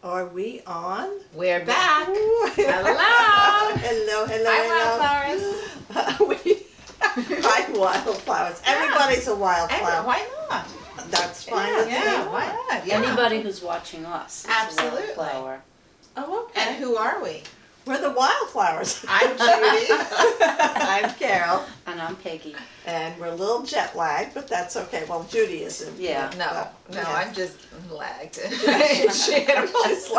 Are we on? We're back. Ooh. Hello. Hello. Hi, Wildflowers. Hi, Wildflowers. Everybody's a wildflower. Why not? That's fine. Yeah, why not? Yeah. Anybody who's watching us is Absolutely. a wildflower. Oh, okay. And who are we? We're the Wildflowers. I'm Judy. I'm Carol. And I'm Peggy. And we're a little jet lagged, but that's okay. Well, Judy isn't. Yeah. No, yeah. I'm just lagged. She's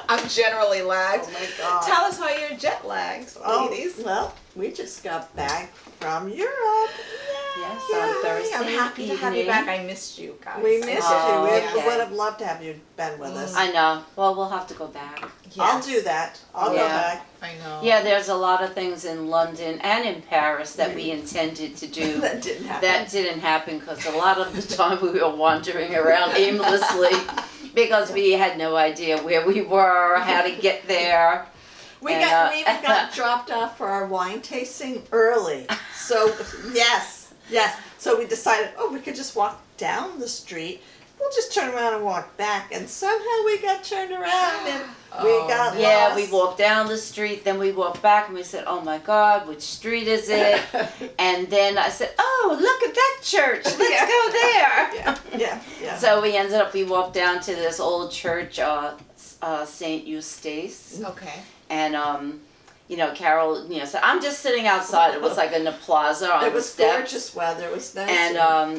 I'm generally lagged. Oh my God. Tell us why you're jet lagged, ladies. Well, we just got back from Europe. Yes, Yay. on Thursday I'm happy to have you evening. back. I missed you guys. We missed Oh, you. We okay. would have loved to have you been with us. I know. Well, we'll have to go back. Yes. I'll do that. I'll go Yeah. back. I know. Yeah, there's a lot of things in London and in Paris that we intended to do. That didn't happen. That didn't happen because a lot of the time we were wandering around aimlessly because we had no idea where we were, how to get there. We And, got we even got dropped off for our wine tasting early. So yes. So we decided, we could just walk down the street. We'll just turn around and walk back. And somehow we got turned around and we got Yeah, lost. we walked down the street, then we walked back and we said, oh my God, which street is it? And then I said, oh, look at that church. Let's go there. Yeah. So we walked down to this old church, St. Eustace. Okay. And, Carol, said, I'm just sitting outside. It was like in the plaza on It the was steps. gorgeous weather. It was nice.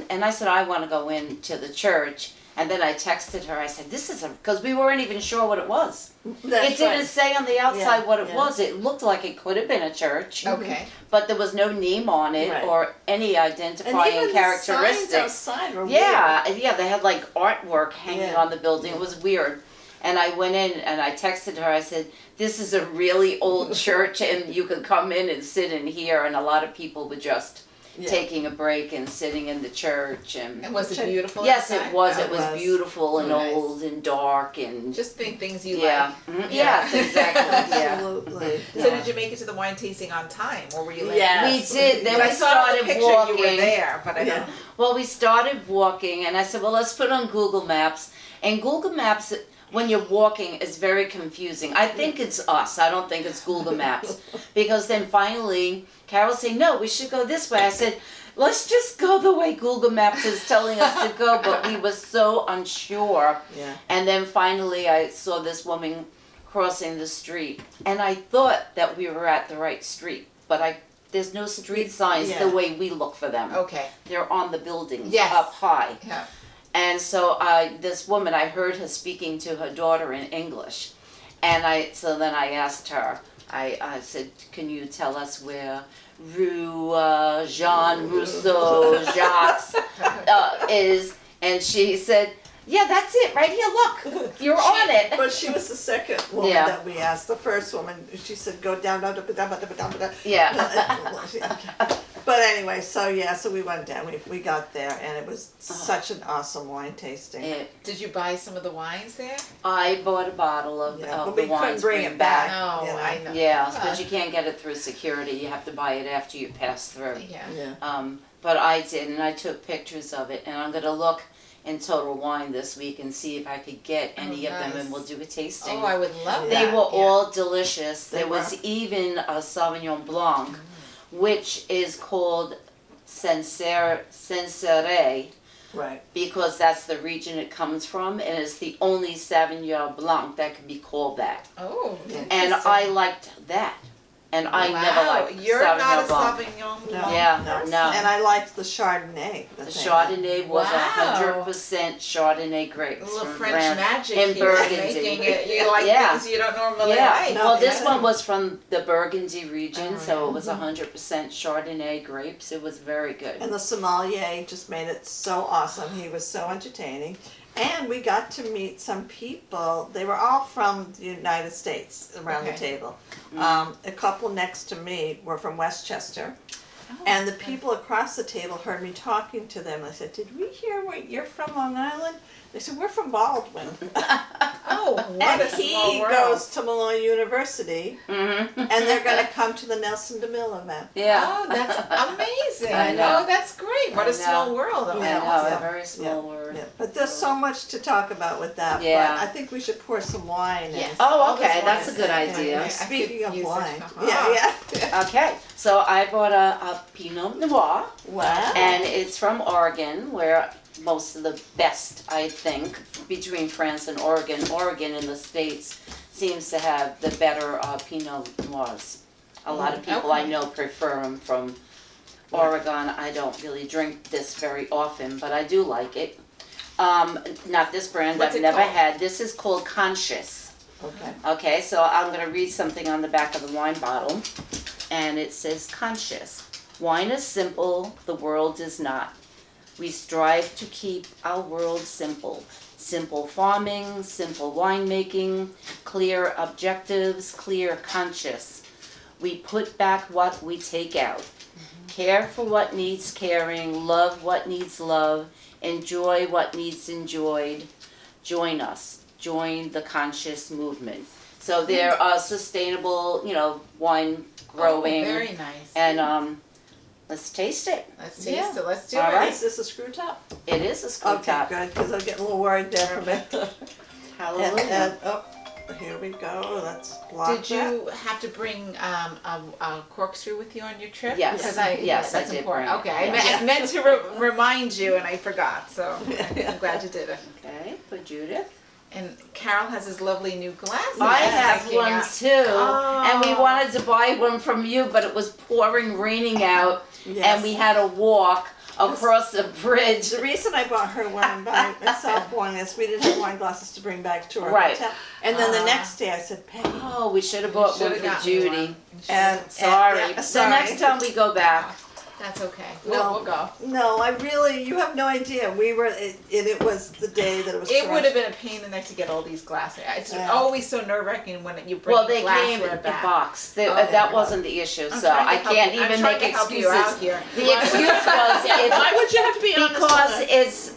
And I said, I want to go into the church. And then I texted her, I said, because we weren't even sure what it was. That's It didn't right. say on the outside Yeah, what it yeah. was. It looked like it could have been a church. Okay. But there was no name on it Right. or any and identifying even the characteristics. signs outside were Yeah, they had like artwork hanging Yeah. on the building. It was weird. And I went in and I texted her, I said, this is a really old church and you could come in and sit in here. And a lot of people were just taking a break and sitting in the church. And was it beautiful? Yes, inside? it was. Oh, It was it was. beautiful and Nice. old and dark and Just think things you yeah. like. Mhm. Yes, exactly. Yeah. Absolutely. So did you make it to the wine tasting on time, or were you late? Yes. We did. Then I we saw in started the picture walking. you were there, but I don't. Yeah. Well, we started walking, and I said, well, let's put on Google Maps. And Google Maps, when you're walking, is very confusing. I think it's us. I don't think it's Google Maps. Because then finally, Carol said, no, we should go this way. I said, let's just go the way Google Maps is telling us to go. But we were so unsure. Yeah. And then finally, I saw this woman crossing the street. And I thought that we were at the right street. But there's no street signs Yeah. the way we look for them. Okay. They're on the buildings Yes. up high. Yeah. And so this woman, I heard her speaking to her daughter in English. And so then I asked her, I said, can you tell us where Rue Jean Rousseau Jacques is? And she said, yeah, that's it, right here, look, you're on it. But she was the second woman Yeah. that we asked. The first woman, she said, go down. Yeah. But anyway, so we went down. We got there, and it was such an awesome wine tasting. Did you buy some of the wines there? I bought a bottle of But the we couldn't wines, bring it back. No, you know. I know. Yeah, because you can't get it through security. You have to buy it after you pass through. Yeah. Yeah. But I did, and I took pictures of it, and I'm going to look in Total Wine this week and see if I could get any of them, nice. and we'll do a tasting. Oh, I would love They that. were all delicious. They There was were. even a Sauvignon Blanc, which is called Sincere, Right. because that's the region it comes from, and it's the only Sauvignon Blanc that can be called that. Oh, And I liked that. And I never liked You're Sauvignon not a Blanc. Sauvignon No. Blanc. Yeah, no. And I liked the Chardonnay. The Chardonnay was Wow. 100% Chardonnay grapes A little from French France magic in here, Burgundy. making it. You like Yeah. things you don't normally Yeah, like. No, well, this yeah. one was from the Burgundy region, Oh, so it was 100% Chardonnay grapes. It was very good. And the sommelier just made it so awesome. He was so entertaining. And we got to meet some people. They were all from the United States around the Okay. table. Mm. A couple next to me were from Westchester. And the people across the table heard me talking to them. I said, did we hear where you're from, Long Island? They said, we're from Baldwin. Oh, what And a small he world. goes to Malone University, Mm-hmm. and they're going to come to the Nelson DeMille event. Yeah. Oh, that's amazing. I know. Oh, that's great. What I a small know. world. I Yeah. know, Yeah. a very small word. Yeah, but there's so much to talk about with that. Yeah. But I think we should pour some wine in. Yes. Oh, All this okay, wine that's a is good good. idea. Yeah. I Speaking could of use it. wine. Uh-huh. Yeah. Okay, so I bought a Pinot Noir, Wow. and it's from Oregon, where most of the best, I think, between France and Oregon. Oregon in the States seems to have the better Pinot Noirs. A lot of people I Okay. know prefer them from Oregon. I don't really drink this very often, but I do like it. Not this brand, What's I've it never called? had. This is called Conscious. Okay. Okay, so I'm going to read something on the back of the wine bottle, and it says Conscious. Wine is simple, the world is not. We strive to keep our world simple. Simple farming, simple winemaking, clear objectives, clear conscious. We put back what we take out. Care for what needs caring, love what needs love, enjoy what needs enjoyed. Join us. Join the conscious movement. So there are sustainable, wine growing. Oh, very nice. And let's taste it. Let's taste Yeah. it. Let's do All it. right. Is this a screw top? It is a screw Okay, top. good, because I'm getting a little worried there for a minute. Hallelujah. And, oh, here we go. Let's block Did you have to bring a corkscrew with you on your trip? Yes. Because Yes, I that's did important. bring it. Okay, Yes. I meant to remind you and I forgot, so I'm glad you did it. Okay, for Judith. And Carol has his lovely new glasses. I That's have sticking one out. too, Oh. and we wanted to buy one from you, but it was pouring, raining out, Yes. and we had to walk across the bridge. The reason I bought her one and buy myself one is we didn't have wine glasses to bring back to our Right. hotel. And then the Ah. next day I said, Peggy. Oh, we should have bought one Should've for got me Judy. one. And Sorry. yeah, So sorry. next time we go back. That's okay. No. We'll go. No, you have no idea. We were, it was the day that it was It would have torrential. been a pain in the neck to get all these glassware. It's Yeah. always so nerve-wracking when you bring Well, they came glassware in back. box. Okay. That wasn't the issue, I'm so trying to I help can't you. I'm even trying make to help you excuses. out here. The excuse was Why would you have to be on because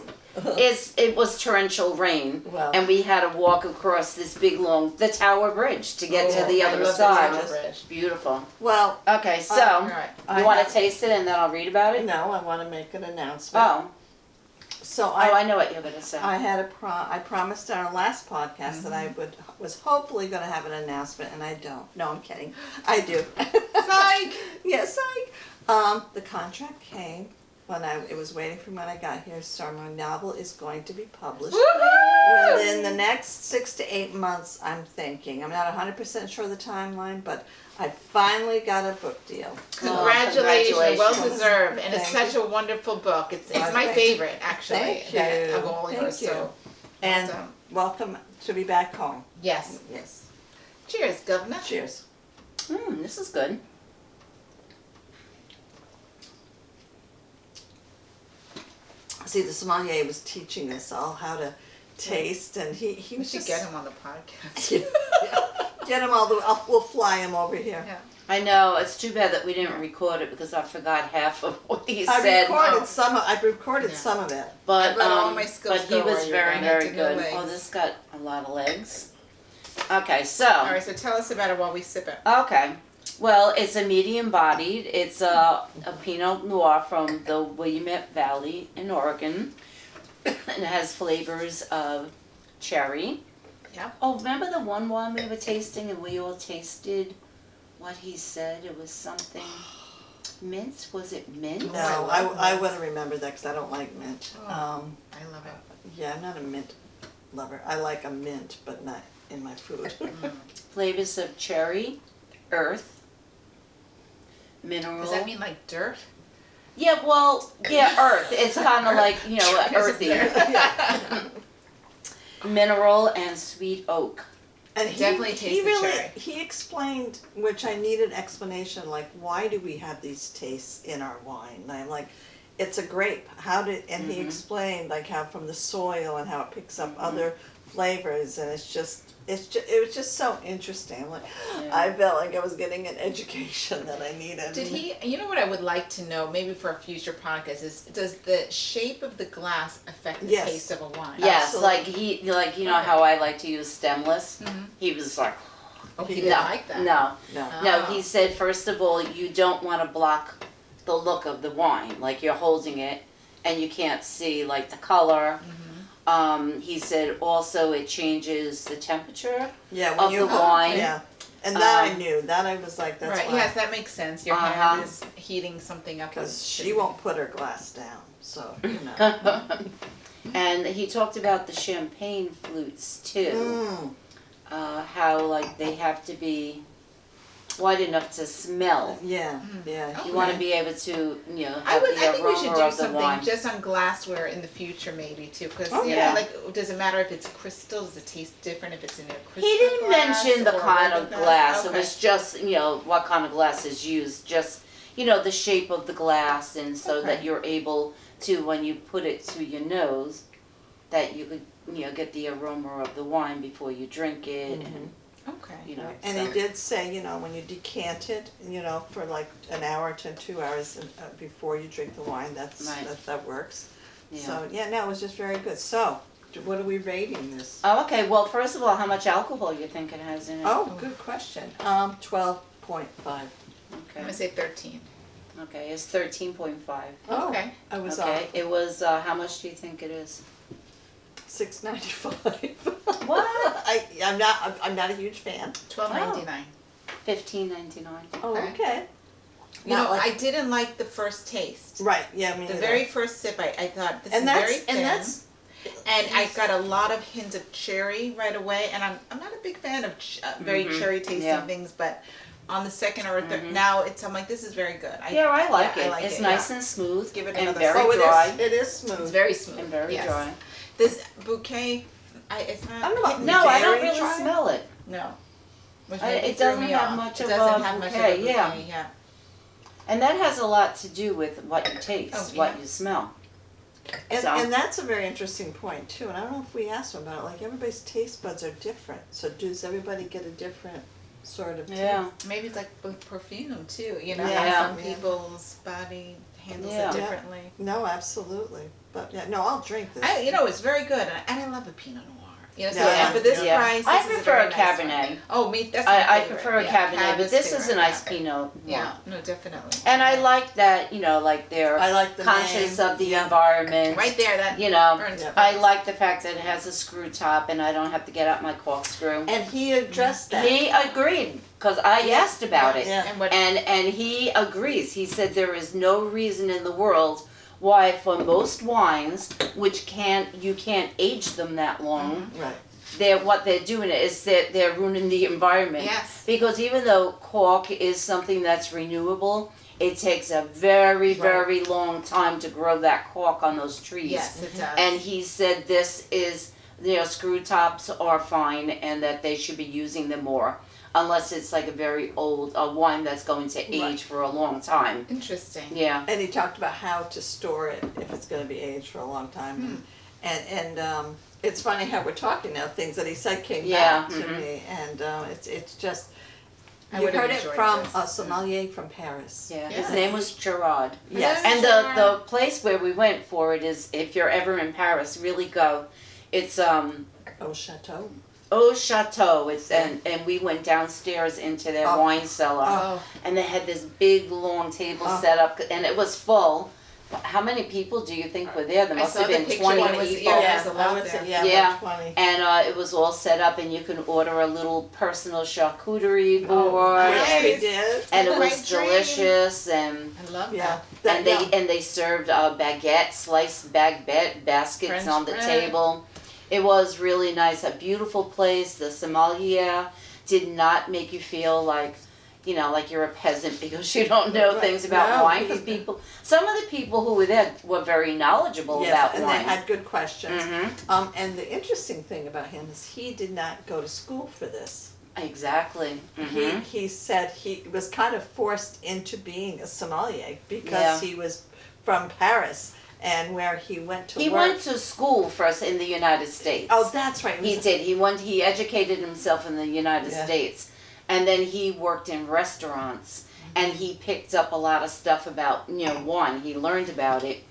it was torrential rain, Wow. and we had to walk across this big the Tower Bridge to get to Oh, the I other love the side. Tower Bridge. Beautiful. Well, Okay, so All right. I you want have- to taste it and then I'll read about it? no, I want to make an announcement. Oh, So I know what you're gonna say. I had I promised on our last podcast that I was hopefully going to have an announcement, and I don't. No, I'm kidding. I do. Psych! Yes, psych. The contract came when it was waiting for when I got here. So my novel is going to be published Woohoo! within the next 6 to 8 months. I'm thinking. I'm not 100% sure of the timeline, but I finally got a book deal. Congratulations, well congratulations. deserved, and it's Thank such a wonderful book. It's my Thank you. favorite actually. Thank that- you. Of all Thank yours. you. So And Awesome. welcome to be back home. yes. Yes. Cheers, Governor. Cheers. This is good. See, the sommelier was teaching us all how to taste, and he We was should just get him on the podcast. Get him we'll fly him over here. Yeah. I know, it's too bad that we didn't record it because I forgot half of what he I said. recorded some of it. But I let all my skills but he go was where you're very, gonna very do good. legs. Oh, this got a lot of legs. Okay, so All right, so tell us about it while we sip it. okay. Well, it's a medium bodied. It's a Pinot Noir from the Willamette Valley in Oregon. And it has flavors of cherry. Yeah. Oh, remember the one wine we were tasting and we all tasted what he said? It was something mint? Was it mint? No, I love I mint. wouldn't remember that because I don't like mint. Oh. I love it. Yeah, I'm not a mint lover. I like a mint, but not in my food. Flavors of cherry, earth, mineral. Does that mean like dirt? Yeah, well, yeah, earth. It's kind of like, earthy. Mineral and sweet oak. And Definitely taste the cherry. He explained, which I needed explanation, like why do we have these tastes in our wine? And I'm like, it's a grape. And he explained like how from the soil and how it picks up other flavors, and it was just so interesting. Like Yeah. I felt like I was getting an education that I needed. Did he, you know what I would like to know, maybe for a future podcast, is does the shape of the glass affect the Yes. taste of a wine? Yes, Absolutely. like how I like to use stemless. Mhm. He was like, Oh, he No, didn't like that. no, No. no. Oh. He said first of all, you don't want to block the look of the wine, like you're holding it and you can't see like the color. He said also it changes the temperature Yeah, of the wine. Yeah, and that I knew. That I was like, that's Right, why. yes, that makes sense. Your hand is heating something up. Because she won't put her glass down, so, you know. And he talked about the champagne flutes too. How like they have to be wide enough to smell. Yeah, yeah. You want to be able to, you know, I have think the we should aroma do of the something wine. just on glassware in the future, maybe too. Because yeah. like, does it matter if it's crystal? Does it taste different if it's in a crystal? He didn't glass mention the or kind regular of glass. Okay. It was just, you know, what kind of glass is used. Just, you know, the shape of the glass, and so that you're able to, when you put it to your nose, that you could, you know, get the aroma of the wine before you drink it. And, Okay. you know, And so. he did say, you know, when you decant it, you know, for like an hour to 2 hours before you drink the wine, that works. Yeah. So, yeah, no, it was just very good. So, what are we rating this? Oh, okay. Well, first of all, how much alcohol you think it has in it? Oh, good question. 12.5. I'm Okay. gonna say 13. Okay, it's 13.5. Oh, Okay. I was Okay, off. it was, how much do you think it is? $6.95. What? I'm not a huge fan. $12.99. $15.99. Oh, Okay. okay. You Not know, like- I didn't like the first taste. Right, yeah, me The neither. very first sip, I thought this and is that's very thin. and that's And I got a lot of hints of cherry right away, and I'm not a big fan of very cherry tasting yeah. things, but on the second or third, now I'm like, this is very good. Yeah, I like yeah, it. I like It's it, nice yeah. and smooth. Give it and another very oh, dry. it is It's smooth. very smooth. And very yes. dry. This bouquet, it's not. I don't know about No, I don't Dairy really dry? smell it. No. Which I- maybe it threw doesn't me have off. much It of doesn't a have much bouquet, of a yeah. bouquet, yeah. And that has a lot to do with what you taste, Oh, what yeah. you smell. And, So- and that's a very interesting point too. And I don't know if we asked them about it. Like everybody's taste buds are different. So does everybody get a different sort of taste? Yeah. Maybe it's like with perfume too, you know, Yeah. how some Yeah. people's body handles Yeah. it differently. No, absolutely. But yeah, no, I'll drink this. You know, it's very good, and I love a Pinot Noir. You know, so Yeah. and for this Yeah. price, I this is prefer very a nice Cabernet. one. Oh, me, that's my I favorite. prefer a Yeah, Cabernet, Cab but this is a favorite, nice yeah. Pinot Noir. Yeah, no, definitely. And I like that, you know, like they're I like the conscious name. of the Yeah. environment. Right there, that You know, burns. Yeah. I like the fact that it has a screw top and I don't have to get out my corkscrew. And he addressed that. He agreed, because I Yeah. asked about it. Yeah. And what? And he agrees. He said there is no reason in the world why for most wines, which you can't age them that long, Right. what they're doing is that they're ruining the environment. Yes. Because even though cork is something that's renewable, it takes a very, very long time to grow that cork on those trees. Yes, it does. And he said this is, you know, screw tops are fine and that they should be using them more. Unless it's like a very old wine that's going to age Right. for a long time. Interesting. Yeah. And he talked about how to store it if it's going to be aged for a long time. And it's funny how we're talking now. Things that he said came Yeah, back to me, and it's just. I You would've heard it enjoyed from this. a sommelier from Paris. Yeah. Yes. His name was Gerard. Yes. And the place where we went for it is, if you're ever in Paris, really go. It's Au Chateau. Au Chateau. It's and we went downstairs into their Oh. wine cellar, Oh, and they had this big long table Oh. set up, and it was full. How many people do you think were there? There I must saw have the been picture 20 when it was- people. yeah. Yeah, there's a I lot would there. say yeah, Yeah. about 20. And it was all set up, and you can order a little personal charcuterie board, nice. Which we and, did. and it My was dream. delicious. And I love Yeah. that. and they served baguette, sliced baguette baskets French on the bread. table. It was really nice, a beautiful place. The sommelier did not make you feel like, you know, like you're a peasant because you don't know Right. things about No, wine. because- Because some of the people who were there were very knowledgeable Yes, about and wine. they had good questions. Mhm. And the interesting thing about him is he did not go to school for this. Exactly. Mhm. He said he was kind of forced into being a sommelier because Yeah. he was from Paris and where he went to He work. went to school first in the United States. Oh, that's right. He did. He educated himself in the United Yeah. States, and then he worked in restaurants, and he picked up a lot of stuff about, you know, wine. He learned about it,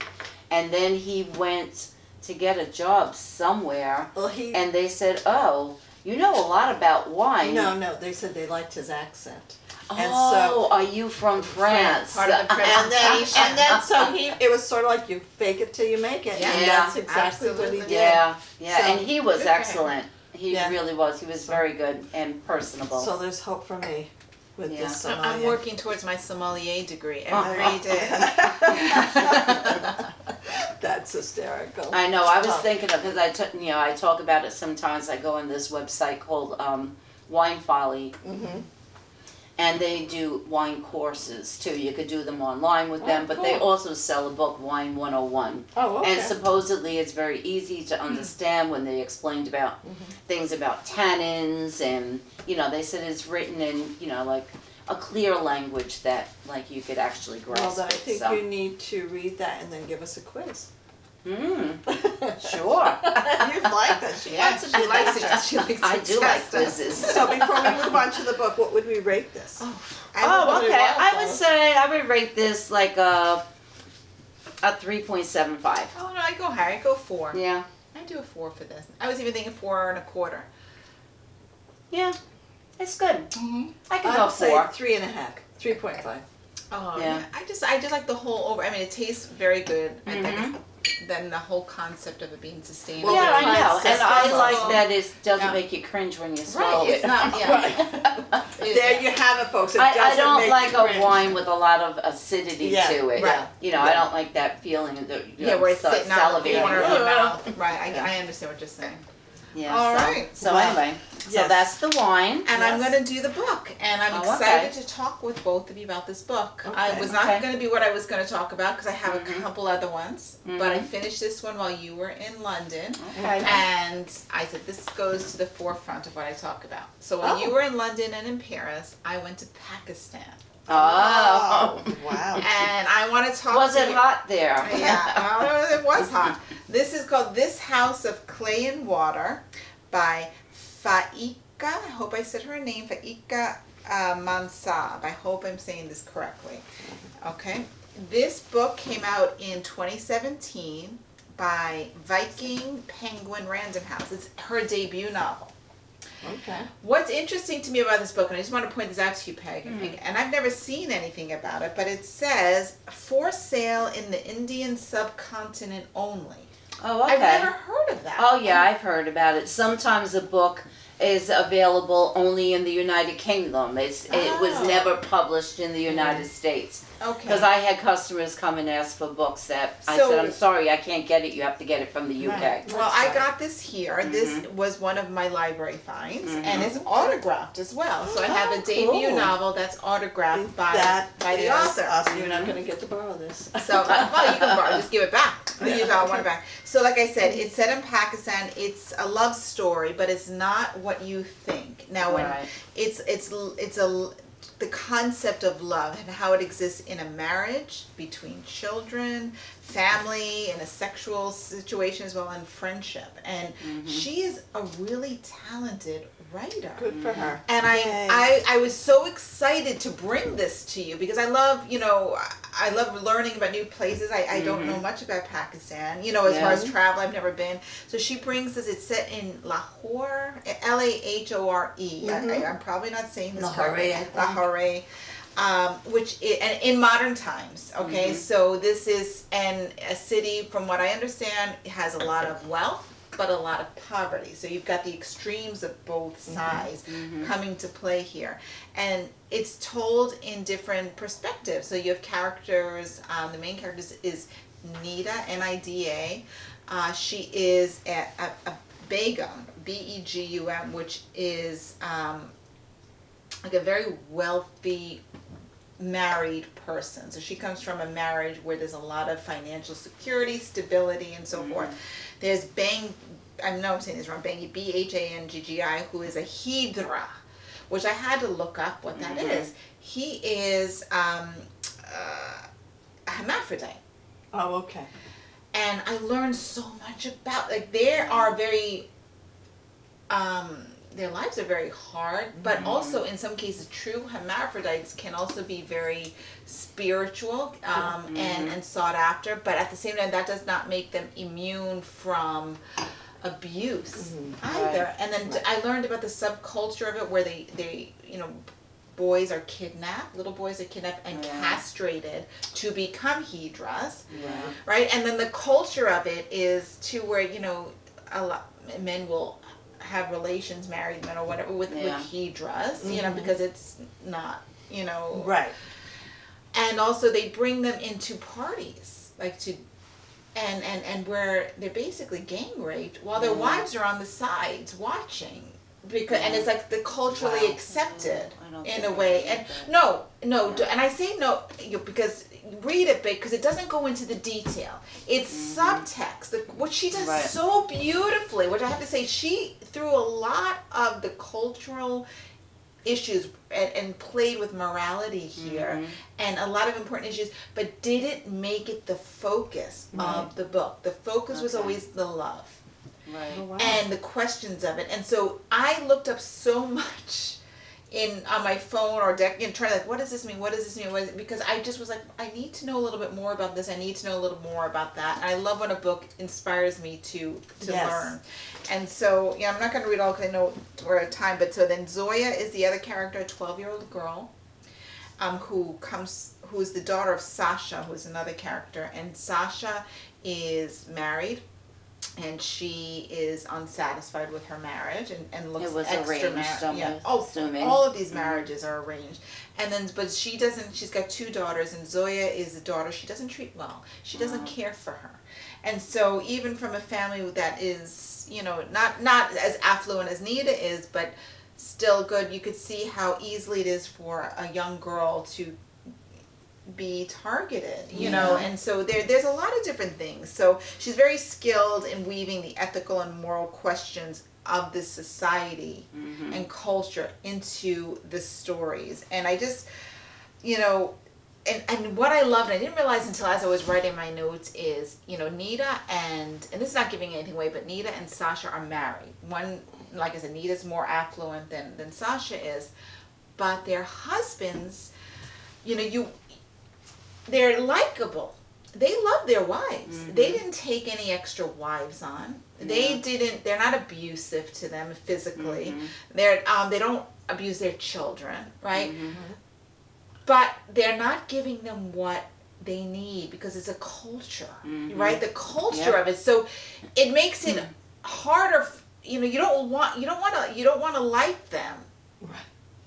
and then he went to get a job somewhere, Well, he. and they said, "Oh, you know a lot about wine." No, they said they liked his accent. And Oh, are you from France? Part of the and presentation. then so it was sort of like you fake it till you make it. Yeah. And that's exactly what he Absolutely. did. Yeah, yeah, So- and he was Good for him. excellent. He Yeah. really was. He was very good and personable. So there's hope for me with Yeah. this I'm sommelier. working towards my sommelier degree Uh-huh. every day. That's hysterical. I know. I was Oh. thinking of because I talk about it sometimes. I go on this website called Wine Folly, Mm-hmm. and they do wine courses too. You could do them online with Oh, them, but they cool. also sell a book, Wine 101. Oh, okay. And supposedly it's very easy to understand when they explained about things about tannins and, they said it's written in, like a clear language that like you could actually Well, grasp then I it. think So. you need to read that and then give us a quiz. Sure. You'd like that. She Yeah, wants to she be likes teacher. it. She likes I to do like test us. quizzes. So before we move on to the book, what would we rate this? Oh, okay. I would say I would rate this like a 3.75. Oh no, I go higher. I go 4. Yeah. I do a 4 for this. I was even thinking 4.25. Yeah. It's good. Mm-hmm. I could I go would say 4. 3.5, 3.5. Oh Yeah. yeah. I just like the whole over. I mean, it tastes very good. I Mhm. think then the whole concept of it being sustainable. Well, Yeah, I the know. concept And I is like also- that it doesn't Yeah. make you cringe when you swallow Right. It's it. not. Yeah. There you have it, folks. It I doesn't don't make like you a cringe. wine with a lot of acidity Yeah, to it. right. I don't like that feeling of the Where it's sitting on the salivating. corner of your mouth. Right. Yeah. I understand what you're saying. Yeah. All so, right. So Well, anyway, so yes. that's the wine. And I'm Yes. going to do the book, and I'm Oh, excited okay. to talk with both of you about this book. I Okay. was not Okay. going to be what I was going to talk about because I have Mhm. a couple other ones, but I Mhm. finished this one while you were in London, Okay. and I said this goes to the forefront of what I talk about. So while you Oh. were in London and in Paris, I went to Pakistan, Oh. Wow. and I want to talk. Was to it you- hot there? Yeah, it was hot. This is called This House of Clay and Water by Faika. I hope I said her name. Faika Mansab. I hope I'm saying this correctly. Okay. This book came out in 2017 by Viking Penguin Random House. It's her debut novel. Okay. What's interesting to me about this book, and I just want to point this out to you, Peg, and I've never seen anything about it, but it says, for sale in the Indian subcontinent only. Oh, okay. I've never heard of that. Oh yeah, I've heard about it. Sometimes a book is available only in the United Kingdom. It was Oh. never published in the United States. Okay. Because I had customers come and ask for books that I So- said, I'm sorry, I can't get it. You have to get it from the UK. Right. Well, I That's got this here. This was one of my library finds, and it's autographed as well. So I have a Oh, debut cool. novel that's autographed by the is author. awesome. You're not going to get to borrow this. So, well, you can borrow, just give it back. You don't want it back. So, like I said, it's set in Pakistan. It's a love story, but it's not what you think. Now, when Right. it's the concept of love and how it exists in a marriage, between children, family, in a sexual situation as well, and friendship. And she is a really talented writer. Good for her. And Yay. I was so excited to bring this to you because I love, I love learning about new places. I don't know much about Pakistan, as far as travel, I've never been. So she brings this, it's set in Lahore, Lahore. I'm probably not saying this Lahore, correctly. I think. Lahore. And in modern times, okay? So this is a city, from what I understand, has a lot of wealth, but a lot of poverty. So you've got the extremes of both sides coming to play here. And it's told in different perspectives. So you have characters, the main character is Nida, Nida. She is a Begum, Begum, which is like a very wealthy married person. So she comes from a marriage where there's a lot of financial security, stability, and so forth. There's I know I'm saying this wrong, Bangi, Bhanggi, who is a Hidra, which I had to look up what that is. He is a hermaphrodite. Oh, okay. And I learned so much about, they are very, their lives are very hard, but also in some cases true hermaphrodites can also be very spiritual and sought after, but at the same time that does not make them immune from abuse either. Right. And then I learned about the subculture of it where they boys are kidnapped, little boys are kidnapped and castrated to become hydras, right? And then the culture of it is to where, you know, a lot men will have relations, married men or whatever, with hydras, you know, because it's not, you know. Right. And also they bring them into parties, like to, and where they're basically gang raped while their wives are on the sides watching. Because and it's like the culturally accepted in a way, and no, and I say no because read it because it doesn't go into the detail. It's subtext. What she does so beautifully, which I have to say, she threw a lot of the cultural issues and played with morality here and a lot of important issues, but didn't make it the focus of the book. The focus was always the love. Right. Oh, wow. And the questions of it. And so I looked up so much on my phone or deck and trying like, what does this mean? What does this mean? Because I just was like, I need to know a little bit more about this. I need to know a little more about that. And I love when a book inspires me to learn. And so, I'm not going to read all because I know we're out of time. But so then Zoya is the other character, a 12-year-old girl, who's the daughter of Sasha, who's another character. And Sasha is married. And she is unsatisfied with her marriage and looks extra married. All of these marriages are arranged. And then, but she doesn't, she's got 2 daughters, and Zoya is a daughter she doesn't treat well. She doesn't care for her. And so even from a family that is, not as affluent as Nita is, but still good, you could see how easily it is for a young girl to be targeted, you know, and so there's a lot of different things. So she's very skilled in weaving the ethical and moral questions of this society and culture into the stories. And I just, and what I loved, and I didn't realize until as I was writing my notes is, Nita and this is not giving anything away, but Nita and Sasha are married. One, like I said, Nita's more affluent than Sasha is, but their husbands, they're likable. They love their wives. They didn't take any extra wives on. They're not abusive to them physically. They don't abuse their children, right? But they're not giving them what they need because it's a culture, right? The culture of it. So it makes it harder. You don't want to like them. Right.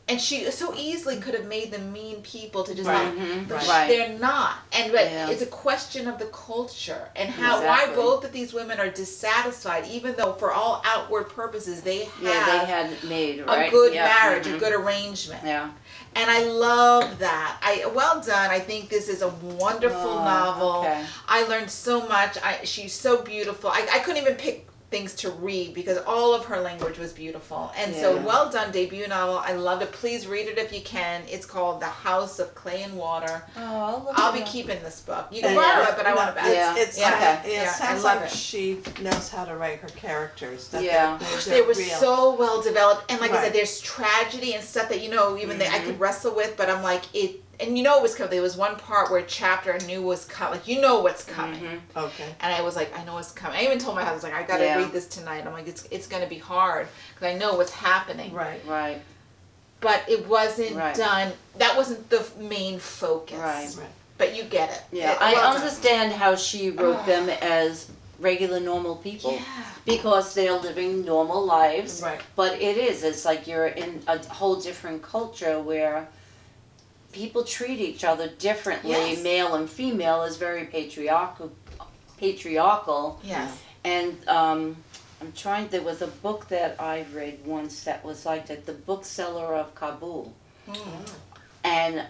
And she so easily could have made them mean people to just they're not. And but it's a question of the culture and how why both of these women are dissatisfied, even though for all outward purposes they had made a good marriage, a good arrangement. Yeah. And I love that. Well done. I think this is a wonderful novel. Okay. I learned so much. She's so beautiful. I couldn't even pick things to read because all of her language was beautiful. And so well done, debut novel. I loved it. Please read it if you can. It's called The House of Clay and Water. I'll be keeping this book. You can borrow it, but I want it back. It sounds like she knows how to write her characters. They were so well developed. And like I said, there's tragedy and stuff that, even that I could wrestle with, but I'm like, and it was coming. There was one part where a chapter I knew was coming. Like, what's coming. Okay. And I was like, I know what's coming. I even told my husband, I got to read this tonight. I'm like, it's going to be hard because I know what's happening. Right. Right. But it wasn't done. That wasn't the main focus. Right. But you get it. Yeah. I understand how she wrote them as regular, normal people because they're living normal lives. Right. But it's like you're in a whole different culture where people treat each other differently. Male and female is very patriarchal. Yes. And there was a book that I read once that was like that, The Bookseller of Kabul. And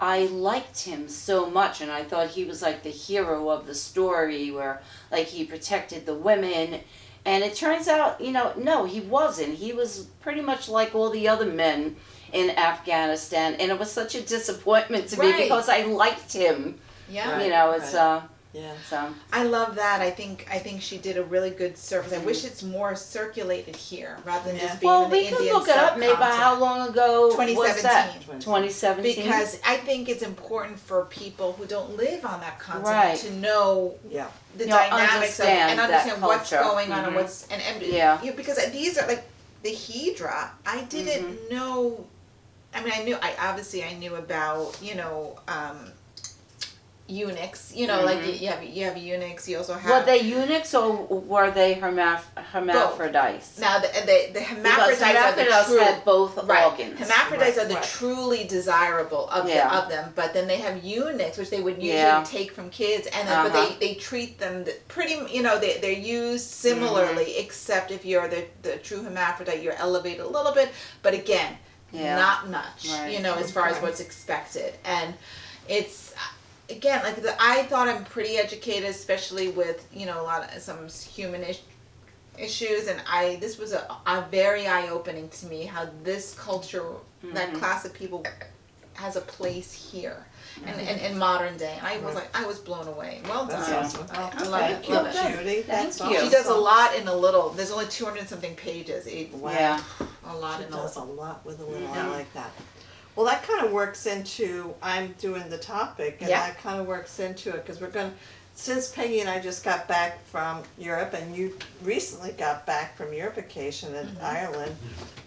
I liked him so much, and I thought he was like the hero of the story where like he protected the women. And it turns out, no, he wasn't. He was pretty much like all the other men in Afghanistan, and it was such a disappointment to me because I liked him. Yeah. So I love that. I think she did a really good service. I wish it's more circulated here rather than just being in the Indian subcontinent. We could look it up. Maybe how long ago 2017. was that? 2017. Because I think it's important for people who don't live on that continent to know the dynamics of it and understand what's going on and what's because these are like the Hydra. I didn't know I mean, I knew about, eunuchs, like you have eunuchs, you also have. Were they eunuchs or were they hermaphrodites? Now the Because hermaphrodites are the hermaphrodites true, had both right. organs. Hermaphrodites are the Right. truly desirable of of them, but then they have eunuchs, which they would usually take from kids, and then but they treat them pretty, they're used similarly, except if you're the true hermaphrodite, you're elevated a little bit, but again, not much, Right. as far as what's expected, and it's. Again, I thought I'm pretty educated, especially with some human issues, and this was a very eye-opening to me how this culture, that class of people, has a place here, and in modern day. And I was blown away. Well done. That's awesome. I love it. Love it. Judy. That's Thank you. She does a lot in a little. There's only 200 something pages. Wow. Yeah. A lot She in does a a little. lot with a little. I like that. Well, that kind of works into, I'm doing the topic, and that kind of works into it, because since Peggy and I just got back from Europe, and you recently got back from your vacation in Ireland,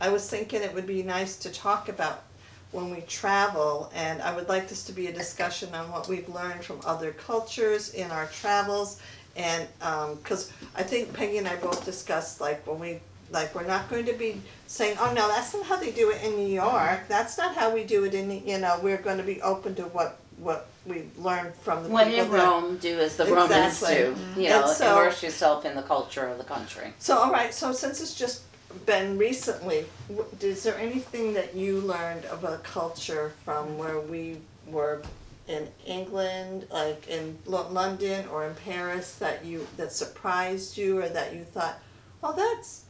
I was thinking it would be nice to talk about when we travel, and I would like this to be a discussion on what we've learned from other cultures in our travels, and, because I think Peggy and I both discussed, we're not going to be saying, oh no, that's not how they do it in New York. That's not how we do it in, we're going to be open to what we learned from the When people in there. Rome, do as the Romans do. And so- Immerse yourself in the culture of the country. So, all right, so since it's just been recently, is there anything that you learned about culture from where we were in England, like in London or in Paris, that surprised you, or that you thought, oh,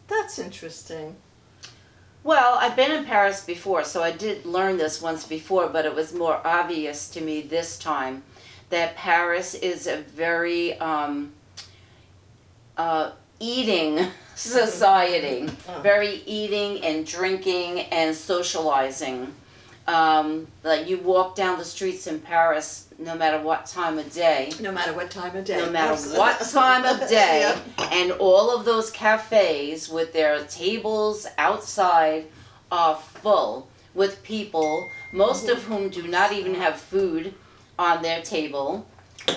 that's interesting? Well, I've been in Paris before, so I did learn this once before, but it was more obvious to me this time that Paris is a very eating society, very eating and drinking and socializing. Like you walk down the streets in Paris, no matter what time of day. No matter what time of day. No matter what time of day, and all of those cafes with their tables outside are full with people, most of whom do not even have food on their table.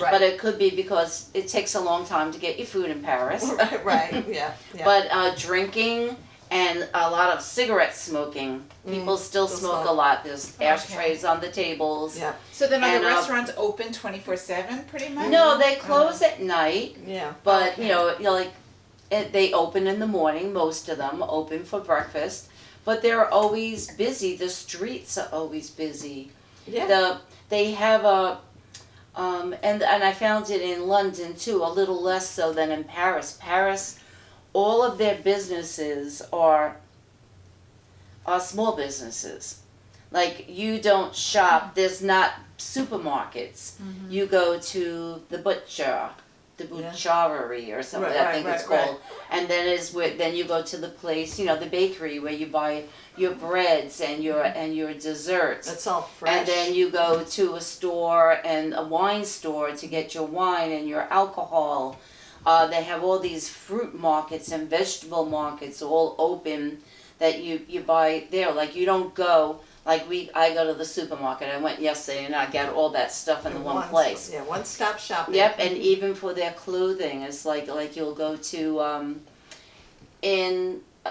Right. But it could be because it takes a long time to get your food in Paris. Right, yeah. But drinking and a lot of cigarette smoking. People still smoke a lot. There's ashtrays on the tables. Yeah. So then are the restaurants open 24/7 pretty much? No, they close at night. Yeah. But they open in the morning. Most of them open for breakfast. But they're always busy. The streets are always busy. Yeah. They have a and I found it in London too, a little less so than in Paris. Paris, all of their businesses are small businesses. Like you don't shop. There's not supermarkets. You go to the butchery or something. I think it's called. And then you go to the place, the bakery where you buy your breads and your desserts. It's all fresh. And then you go to a store and a wine store to get your wine and your alcohol. They have all these fruit markets and vegetable markets all open that you buy there. Like you don't go, I go to the supermarket. I went yesterday and I got all that stuff in the one place. Yeah, one-stop shopping. Yep, and even for their clothing, it's like you'll go to,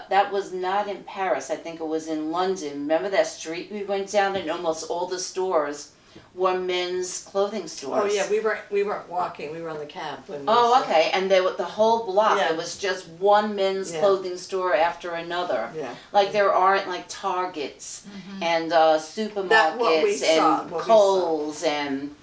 that was not in Paris, I think it was in London. Remember that street we went down and almost all the stores were men's clothing stores. Oh yeah, we weren't walking, we were on the cab. Okay, and the whole block, Yeah. it was just one men's clothing store after another. Yeah. Like there aren't Targets and supermarkets and Kohl's and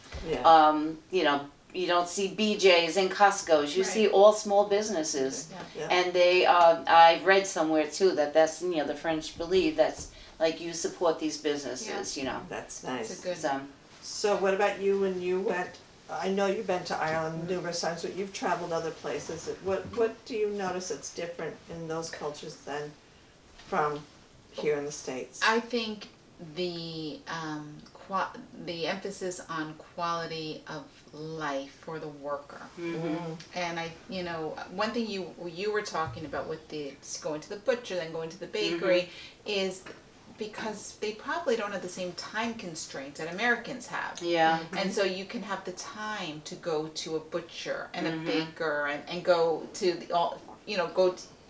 you don't see BJ's and Costco's. You see all small businesses. Yeah. And they, I read somewhere too that's, the French believe that's you support these businesses, That's nice. It's a good. So what about you when you went, I know you've been to Ireland numerous times, but you've traveled other places. What do you notice that's different in those cultures than from here in the States? I think the emphasis on quality of life for the worker. And one thing you were talking about with the going to the butcher, then going to the bakery, is because they probably don't have the same time constraints that Americans have. Yeah. And so you can have the time to go to a butcher and a baker and go to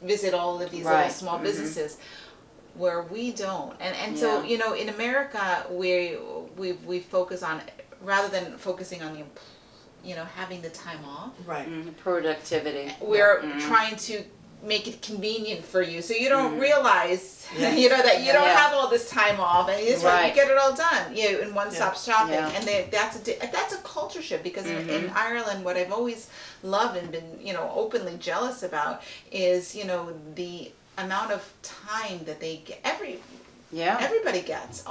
visit all of these little small businesses, where we don't. And so, in America, we focus on, rather than focusing on having the time off. Right. Productivity. We're trying to make it convenient for you, so you don't realize that you don't have all this time off, and it's you get it all done in one-stop shopping. And that's a culture shift, because in Ireland, what I've always loved and been openly jealous about is the amount of time that they get, everybody gets.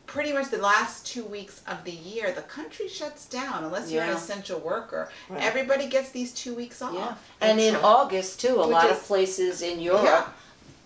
Pretty much the last 2 weeks of the year, the country shuts down unless you're an essential worker. Right. Everybody gets these 2 weeks off. Yeah. And in August too, a lot of places in Europe,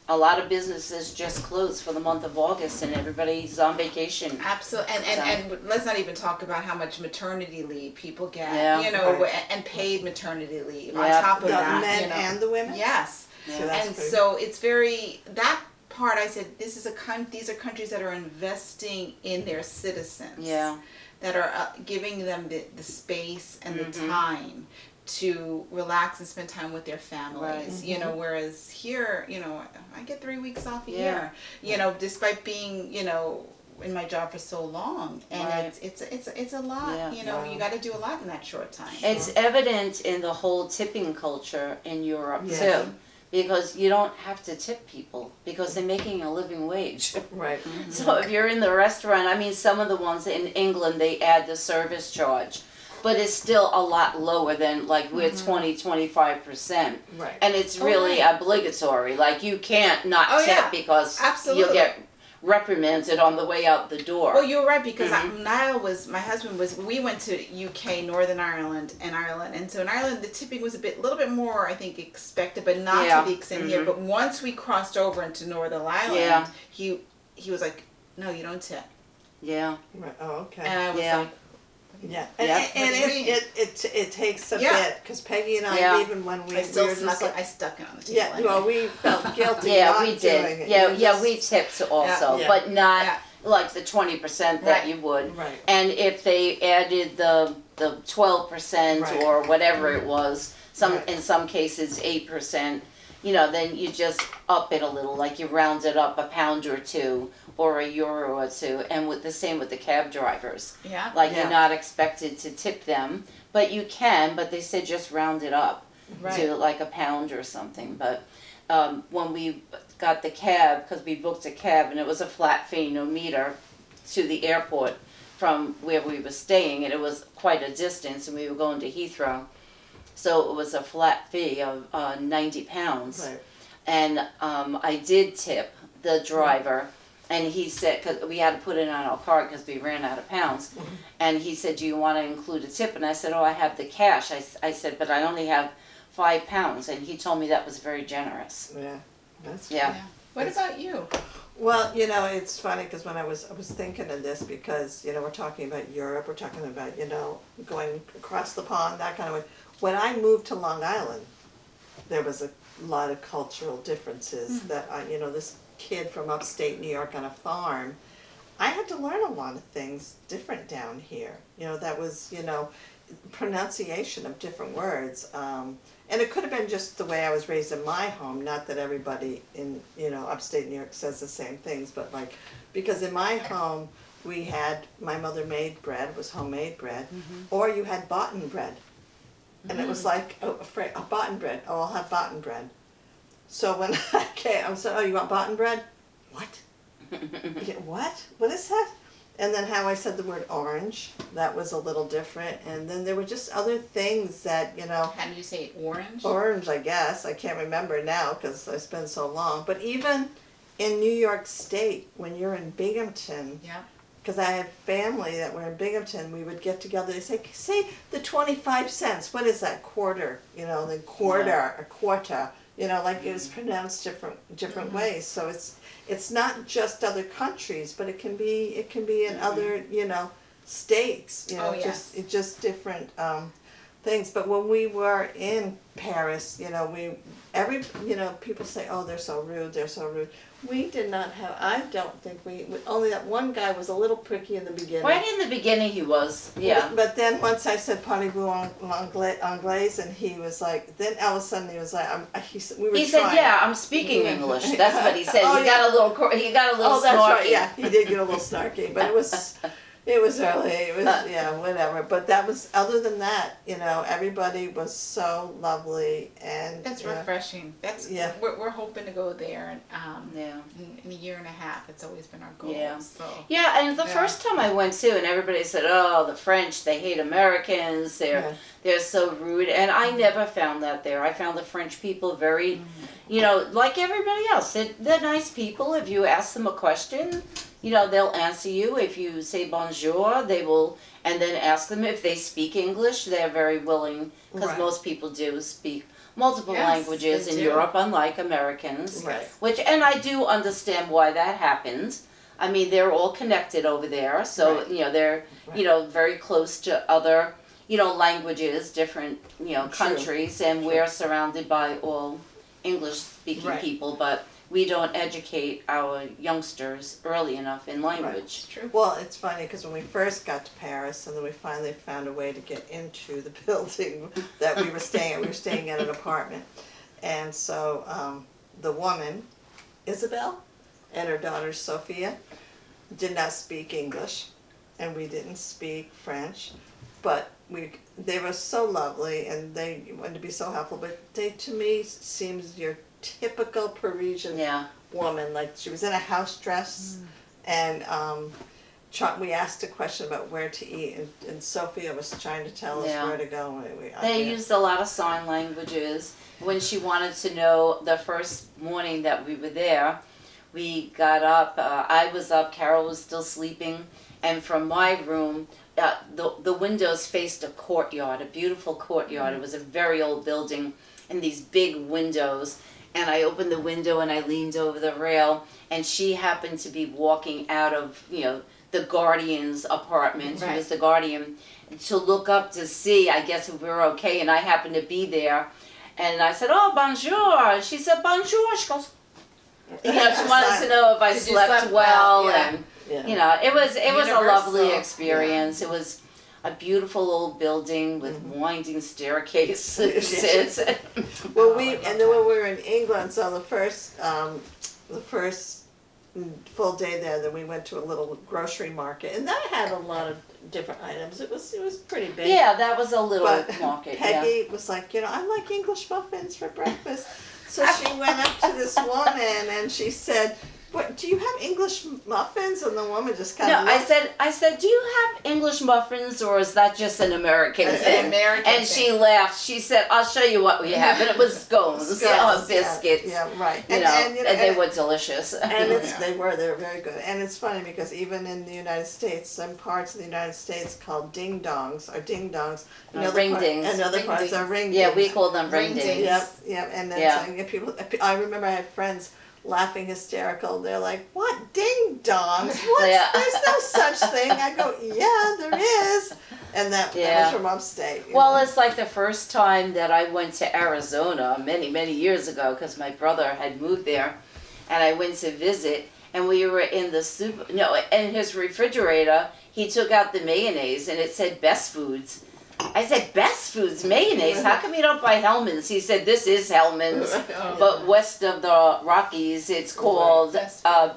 a lot of businesses just close for the month of August, and everybody's on vacation. Absolutely. And let's not even talk about how much maternity leave people get, and paid maternity leave on top of that. The men and the women? Yes. Yeah. So it's that part, I said, these are countries that are investing in their citizens, that are giving them the space and the time to relax and spend time with their families. Whereas here, I get 3 weeks off a year, despite being in my job for so long, and it's a lot. You got to do a lot in that short time. It's evident in the whole tipping culture in Europe too. Because you don't have to tip people, because they're making a living wage. Right. So if you're in the restaurant, I mean, some of the ones in England, they add the service charge, but it's still a lot lower than, like, we're 20-25%. Right. And it's really obligatory. Like, you can't not tip because you'll get reprimanded on the way out the door. Well, you're right, because my husband we went to UK, Northern Ireland, and so in Ireland the tipping was a little bit more, I think, expected, but not to the extent here. But once we crossed over into Northern Ireland, he was like, "No, you don't tip." Yeah. Right. Oh, okay. And I was like, yeah, and it takes a bit, because Peggy and I, even when we I stuck it on the table. Yeah, well, we felt guilty. We did. We tipped also, but not like the 20% that you would. Right. And if they added the 12% or whatever it was, in some cases 8%, then you just up it a little, like you round it up a pound or two, or €1 or two, and with the same with the cab drivers. Yeah. Like you're not expected to tip them, but you can. But they said just round it up to like a pound or something. But when we got the cab, because we booked a cab and it was a flat fee, no meter, to the airport from where we were staying, and it was quite a distance, and we were going to Heathrow, so it was a flat fee of £90. Right. And I did tip the driver. And he said, because we had to put it on our card because we ran out of pounds. And he said, "Do you want to include a tip?" And I said, "Oh, I have the cash." I said, "But I only have £5. And he told me that was very generous. Yeah. That's What about you? Well, it's funny, because when I was thinking of this, because, we're talking about Europe, we're talking about, going across the pond, that kind of way. When I moved to Long Island, there was a lot of cultural differences that this kid from upstate New York on a farm, I had to learn a lot of things different down here. That was, pronunciation of different words. And it could have been just the way I was raised in my home, not that everybody in, upstate New York says the same things, but because in my home, my mother made bread, it was homemade bread, or you had boughten bread. And it was like, a boughten bread, I'll have boughten bread. So when I came, I said, "Oh, you want boughten bread?" What? What? What is that? And then how I said the word orange, that was a little different. And then there were just other things that, How do you say orange? Orange, I guess. I can't remember now because it's been so long. But even in New York State, when you're in Binghamton, because I had family that were in Binghamton, we would get together. They say the 25 cents. What is that? Quarter. The quarter, a quarter. It was pronounced different ways. So it's not just other countries, but it can be in other states. Just different things. But when we were in Paris, people say, oh, they're so rude, they're so rude. We did not have, I don't think only that one guy was a little pricky in the beginning. Right in the beginning he was, yeah. But then once I said parlez-vous anglaise, and he was like, then all of a sudden he was like, he said, yeah, I'm speaking English. That's what he said. Oh, he got a little Oh, that's snarky. right, yeah, he did get a little snarky, but it was early, whatever. But that was, other than that, everybody was so lovely, and That's refreshing. We're hoping to go there, and in a year and a half. It's always been our goal. Yeah. So. Yeah, and the first time I went too, and everybody said, "Oh, the French, they hate Americans. They're so rude." And I never found that there. I found the French people very, like everybody else. They're nice people. If you ask them a question, they'll answer you. If you say bonjour, they will, and then ask them if they speak English. They're very willing, because most people do speak multiple languages in Europe, unlike Americans. Right. And I do understand why that happens. I mean, they're all connected over there, so they're very close to other languages, different countries, and we're surrounded by all English-speaking people, but we don't educate our youngsters early enough in language. True. Well, it's funny because when we first got to Paris, and then we finally found a way to get into the building that we were staying at an apartment, and so the woman, Isabel, and her daughter Sophia, did not speak English, and we didn't speak French, but they were so lovely, and they wanted to be so helpful. But they, to me, seems your typical Parisian woman. Like, she was in a house dress, and we asked a question about where to eat, and Sophia was trying to tell us where to go. They used a lot of sign languages. When she wanted to know, the first morning that we were there, we got up, I was up, Carol was still sleeping, and from my room, the windows faced a courtyard, a beautiful courtyard. It was a very old building, and these big windows. And I opened the window and I leaned over the rail, and she happened to be walking out of, the guardian's apartment. She was the guardian, to look up to see, I guess, if we were okay, and I happened to be there. And I said, "Oh, bonjour." She said, "Bonjour." She goes, she wanted to know if I slept well, and it was a lovely experience. It was a beautiful old building with winding staircases. Well, and then when we were in England, so the first full day there, then we went to a little grocery market, and that had a lot of different items. It was pretty big. Yeah, that was a little market. Peggy was like, I like English muffins for breakfast. So she went up to this woman and she said, "What, do you have English muffins?" And the woman just kind of I said, "Do you have English muffins, or is that just an American thing?" And she laughed. She said, "I'll show you what we have." And it was scones, biscuits. Yeah, right. And they were delicious. And they were very good. And it's funny because even in the United States, some parts of the United States called ding dongs are ding dongs. Ring dings. And other parts are ring dings. Yeah, we call them ring dings. Yep. And then people. I remember I had friends laughing hysterical. They're like, "What, ding dongs? What? There's no such thing." I go, "Yeah, there is." And that was from upstate. Well, it's like the first time that I went to Arizona many, many years ago, because my brother had moved there, and I went to visit, and we were in the in his refrigerator, he took out the mayonnaise, and it said Best Foods. I said, "Best Foods, mayonnaise? How come you don't buy Hellman's?" He said, "This is Hellman's, but west of the Rockies, it's called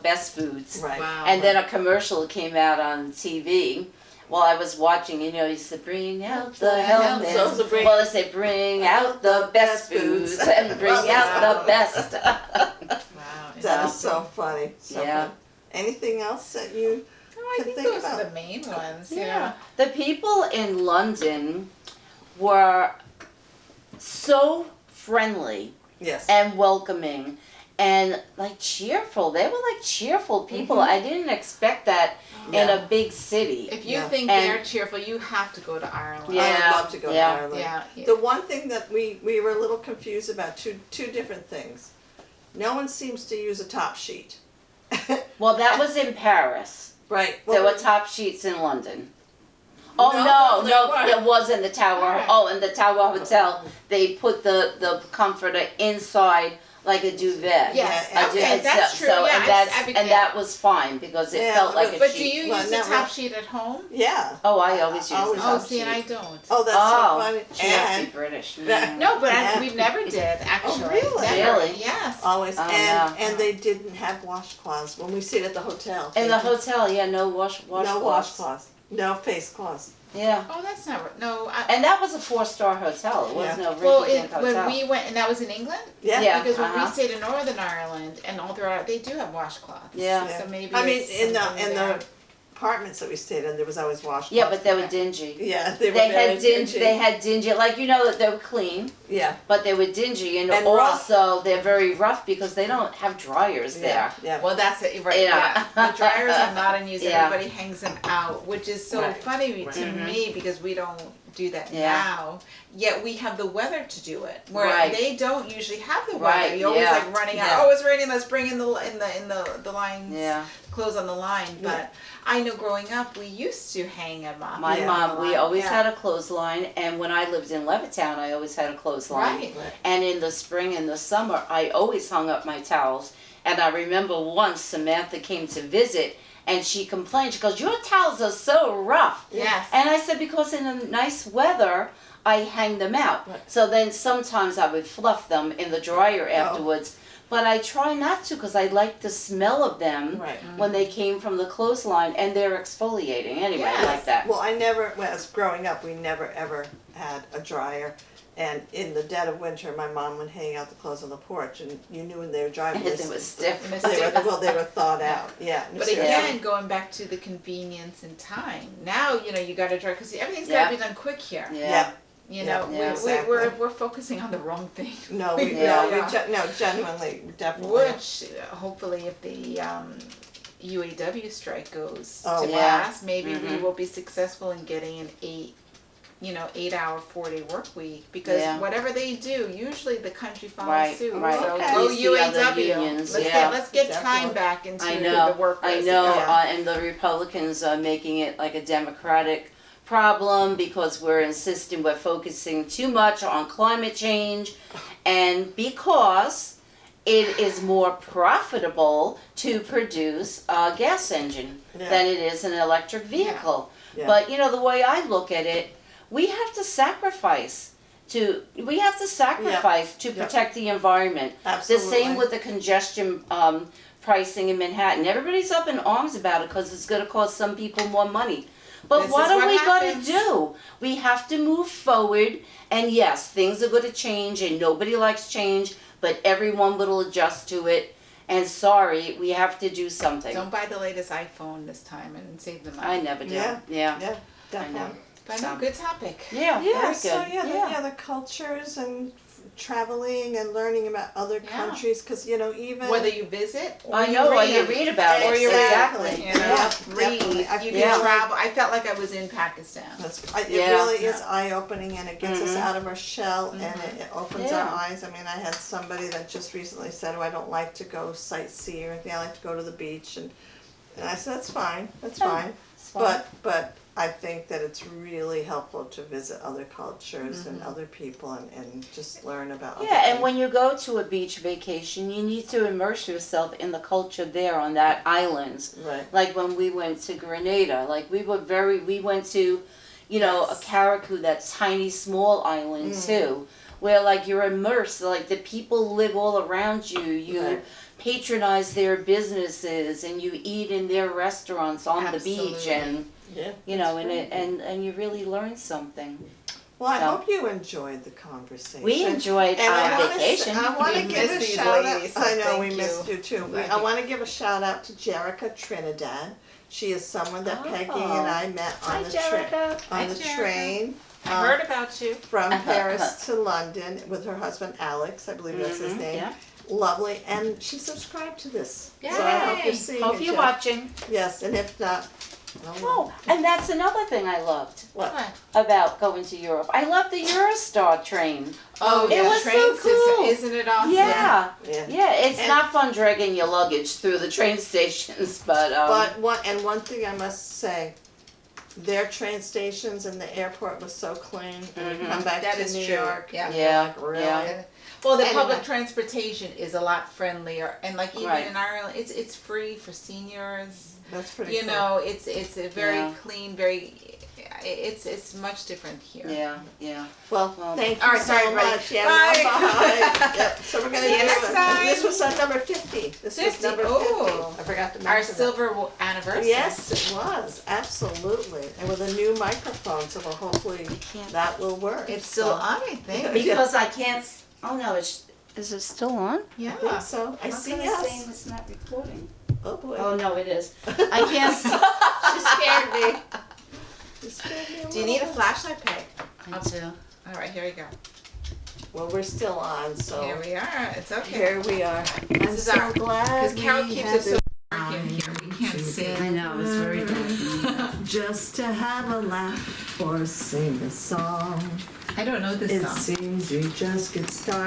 Best Foods." Right. Wow. And then a commercial came out on TV while I was watching. He said, "Bring out the Hellman's." Well, they say, "Bring out the best foods and bring out the best." Wow. That is so funny. Funny. Anything else that you I think those are the main ones. The people in London were so friendly and welcoming and cheerful. They were cheerful people. I didn't expect that in a big city. If you think they're cheerful, you have to go to Ireland. I would love to go to Ireland. Yeah. The one thing that we were a little confused about, two different things. No one seems to use a top sheet. Well, that was in Paris. Right. There were top sheets in London. Oh No, no, there it was in the tower. Alright. Oh, in the Tower Hotel, they put the comforter inside like a duvet. Yes, Yeah, okay, that's true. So, Yeah, and that was fine because it Yeah, felt like a But do sheet. you Well, use the never- top sheet at home? Yeah. Oh, I always use Always the Oh, top see, and I sheet. don't. Oh, that's Oh, so funny. she must be And British. that- No, but Yeah. we never did actually. really? Never. Really? Yes. always, Oh, and no. and they didn't have washcloths when we stayed at the hotel. In They the did- hotel, yeah, no no washcloths. washcloths, no face cloths. Yeah. Oh, that's not no. And that was a 4-star hotel. It wasn't a Well, rinky-dink hotel. when we went, and that was in England, Yeah. Yeah. because when Uh-huh. we stayed in Northern Ireland and all throughout, they do have washcloths. Yeah. So maybe I mean, it's in something there. the apartments that we stayed in, there was always washcloths. Yeah, but they were dingy. Yeah, they were They very had dingy. dingy. They had dingy, like they were clean, Yeah, but they were dingy, and And rough. also they're very rough because they don't have dryers there. yeah, yeah. Well, that's it, right? Yeah. Yeah. The dryers are not in use. Yeah. Everybody hangs them out, which is so Right. funny to Mhm. me because we don't do that Yeah. now. Yet we have the weather to do it, where Right. they don't usually have the weather. Right, You're always yeah. like running out. Yeah. Oh, it's raining. Let's bring in the lines. Yeah. Clothes on the line. But I know growing up, we used to hang them up. My Yeah. mom, we always Yeah. had a clothesline, and when I lived in Levittown, I always had a clothesline. Right. And in the spring and the summer, I always hung up my towels. And I remember once Samantha came to visit, and she complained. She goes, "Your towels are so rough." Yes. And I said, "Because in the nice weather, I hang them out." Right. So then sometimes I would fluff them in the dryer afterwards. But I try not to because I like the smell of them Right. when they came from the clothesline, and they're exfoliating anyway, Yes. like that. Well, I never, as growing up, we never ever had a dryer. And in the dead of winter, my mom would hang out the clothes on the porch, and you knew when they were dry. And it was stiff. They were thawed out. Yeah. But seriously. again, going back to the convenience and time. Now, you got to dry because everything's got Yeah. to be done quick here. Yeah. You Yeah, know, yeah, exactly. we're focusing on the wrong thing. No, we Yeah. no, genuinely, definitely. Which hopefully, if the UAW strike goes Oh, to yeah. pass, maybe we Mhm. will be successful in getting an 8-hour 4-day work week. Because Yeah. whatever they do, usually the country follows Right, suit. right. So Okay. go You see other UAW. unions, Let's yeah. let's get time Definitely. back into I know, the workers. I know, Yeah. and the Republicans are making it like a Democratic problem because we're focusing too much on climate change, and because it is more profitable to produce a gas engine Yeah. than it is an electric vehicle. Yeah. But the way I look at it, we have to sacrifice to protect the environment. Absolutely. The same with the congestion pricing in Manhattan. Everybody's up in arms about it because it's going to cost some people more money. But This what is are what we going happens. to do? We have to move forward, and yes, things are going to change, and nobody likes change, but everyone will adjust to it. And sorry, we have to do something. Don't buy the latest iPhone this time and save the money. I never do. Yeah. Yeah. Yeah, definitely. I know. But So- no, good topic. Yeah. Yeah, Very so good. yeah, the cultures and traveling and learning about other Yeah. countries, because even Whether you visit or I know, or you read about it. Or you Exactly. read, Yeah, read. definitely. I You feel can like- travel. I felt like I was in Pakistan. It Yeah. really is eye-opening, and it gets us Mhm. out of our shell, and it opens Yeah. our eyes. I mean, I had somebody that just recently said, "Oh, I don't like to go sightsee or anything. I like to go to the beach," and I said, "That's fine, that's Yeah, fine." it's fine. But I think that it's really helpful to visit other cultures and other people and just learn about. other Yeah, and things. when you go to a beach vacation, you need to immerse yourself in the culture there on that island. Right. Like when we went to Grenada, like we went to, a Carriacou, that tiny small island too, where like you're immersed, like the people live all around you, you Right. patronize their businesses and you eat in their restaurants on the beach, Absolutely. and Yeah. and you really learn something. Well, I So- hope you enjoyed the conversation. We enjoyed And I our wanna vacation. I want to We give a missed these shout ladies, out. so I know thank we you. missed you too. Thank I you. want to give a shout out to Jerica Trinidad. She is someone that Peggy and I met Hi, on the Jerica. Hi, the Jerica. train. I heard about you. From Paris to London with her husband Alex, I believe that's his name. Yeah. Lovely, and she subscribed to this. Yay. So I hope you're seeing Hope it, you're Jen. watching. Yes, and if not, Oh, and that's another thing I loved what? about going to Europe. I loved the Eurostar train. Oh, It the was train so system. cool. Isn't it awesome? Yeah. Yeah. It's And- not fun dragging your luggage through the train stations, but But one thing I must say, their train stations and the airport was so clean. And we come back That to is New true. York. Yeah. and Yeah, we're like, really? yeah. Well, the Anyway. public transportation is a lot friendlier, and like even Right. in Ireland, it's free for seniors. That's pretty You cool. know, it's a very Yeah. clean, very. It's much different here. Yeah, yeah. Well, Well, thank all you right, so sorry, everybody. much. Yeah, Bye. bye. Yep. So we're gonna See you do next it. time. This was number 50. This 50. was number 50. Oh. I forgot to mention Our that. silver anniversary. Yes, it was absolutely, and with a new microphone, so well, hopefully can't- that will work. It's still so. on, I think. Because I can't, oh no, is it still on? Yeah. I think so. I How see come it's yes. saying it's not recording? Oh boy. Oh no, it is. I can't, she scared me. You scared me Do you need a little flashlight, Peg? I do. All right, here we go. bit. Well, we're still on, so Here we are. It's okay. here we are. I'm is so our- glad Because Carol we keeps had it so this dark in here. We can't see. I know, it's very dark. just to have a laugh or sing a song. I don't know this It song. seems you just get started.